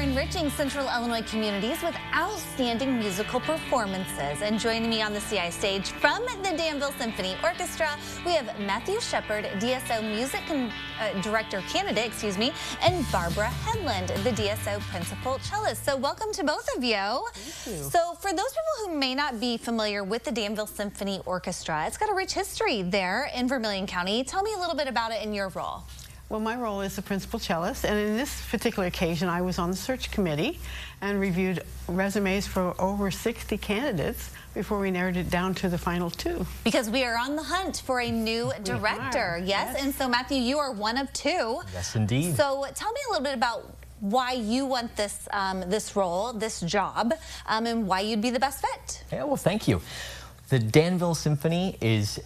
enriching Central Illinois communities with outstanding musical performances. And joining me on the CI stage from the Danville Symphony Orchestra, we have Matthew Shepard, DSO Music Director Candidate, and Barbara Headland, the DSO Principal Cellist. So welcome to both of you. Thank you. So for those people who may not be familiar with the Danville Symphony Orchestra, it's got a rich history there in Vermilion County. Tell me a little bit about it in your role. Well, my role is the principal cellist, and in this particular occasion, I was on the search committee and reviewed resumes for over 60 candidates before we narrowed it down to the final 2. Because we are on the hunt for a new director. Yes, and so Matthew, you are one of 2. Yes, indeed. So tell me a little bit about why you want this this role, this job, and why you'd be the best fit. Yeah, well, thank you. The Danville Symphony is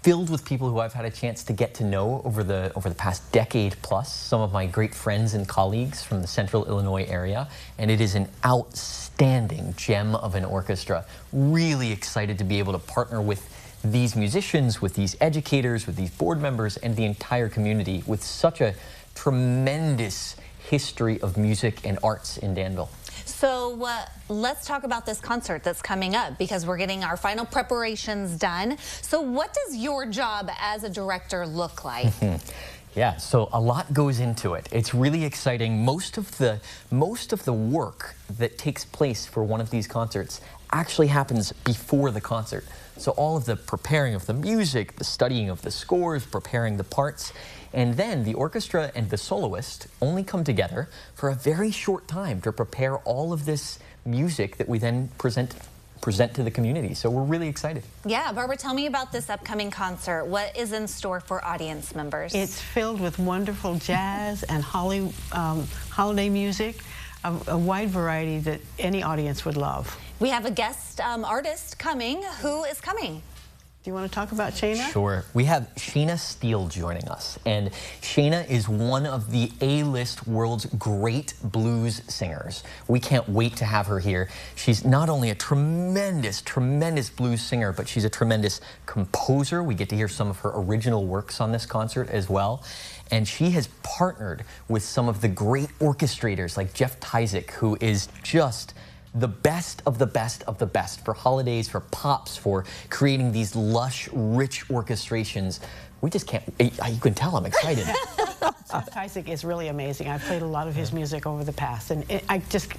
filled with people who I've had a chance to get to know over the past decade plus, some of my great friends and colleagues from the Central Illinois area, and it is an outstanding gem of an orchestra. Really excited to be able to partner with these musicians, with these educators, with these board members, and the entire community with such a tremendous history of music and arts in Danville. So let's talk about this concert that's coming up, because we're getting our final preparations done. So what does your job as a director look like? Yeah, so a lot goes into it. It's really exciting. Most of the work that takes place for one of these concerts actually happens before the concert. So all of the preparing of the music, the studying of the scores, preparing the parts, and then the orchestra and the soloist only come together for a very short time to prepare all of this music that we then present to the community. So we're really excited. Yeah, Barbara, tell me about this upcoming concert. What is in store for audience members? It's filled with wonderful jazz and holiday music, a wide variety that any audience would love. We have a guest artist coming. Who is coming? Do you want to talk about Shayna? Sure. We have Shayna Steele joining us, and Shayna is one of the A-list world's great blues singers. We can't wait to have her here. She's not only a tremendous blues singer, but she's a tremendous composer. We get to hear some of her original works on this concert as well. And she has partnered with some of the great orchestrators like Jeff Tyzik, who is just the best of the best of the best for holidays, for pops, for creating these lush, rich orchestrations. We just can't, you can tell I'm excited. Jeff Tyzik is really amazing. I've played a lot of his music over the past, and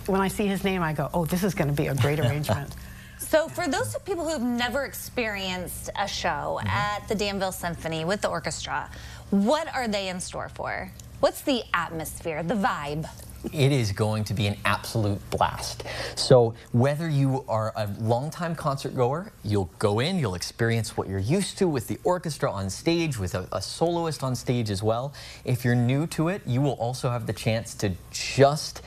when I see his name, I go, oh, this is going to be a great arrangement. So for those people who've never experienced a show at the Danville Symphony with the orchestra, what are they in store for? What's the atmosphere, the vibe? It is going to be an absolute blast. So whether you are a longtime concert goer, you'll go in, you'll experience what you're used to with the orchestra on stage, with a soloist on stage as well. If you're new to it, you will also have the chance to just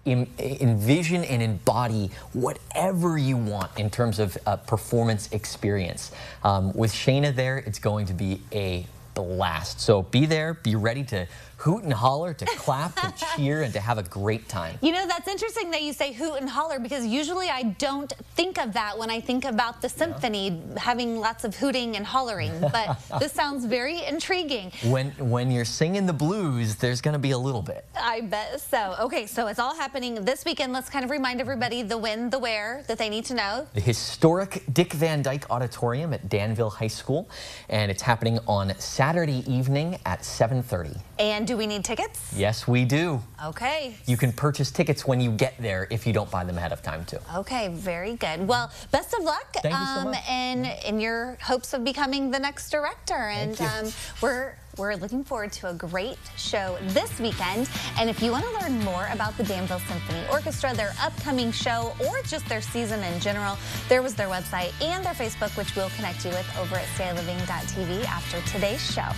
envision and embody whatever you want in terms of performance experience. With Shayna there, it's going to be a blast. So be there, be ready to hoot and holler, to clap, to cheer, and to have a great time. You know, that's interesting that you say hoot and holler, because usually I don't think of that when I think about the symphony having lots of hooting and hollering, but this sounds very intriguing. When you're singing the blues, there's going to be a little bit. I bet so. Okay, so it's all happening this weekend. Let's kind of remind everybody the when, the where that they need to know. The historic Dick Van Dyke Auditorium at Danville High School, and it's happening on Saturday evening at 7:30. And do we need tickets? Yes, we do. Okay. You can purchase tickets when you get there if you don't buy them ahead of time, too. Okay, very good. Well, best of luck. Thank you so much. And in your hopes of becoming the next director. And we're looking forward to a great show this weekend. And if you want to learn more about the Danville Symphony Orchestra, their upcoming show, or just their season in general, there was their website and their Facebook, which we'll connect you with over at styliving.tv after today's show.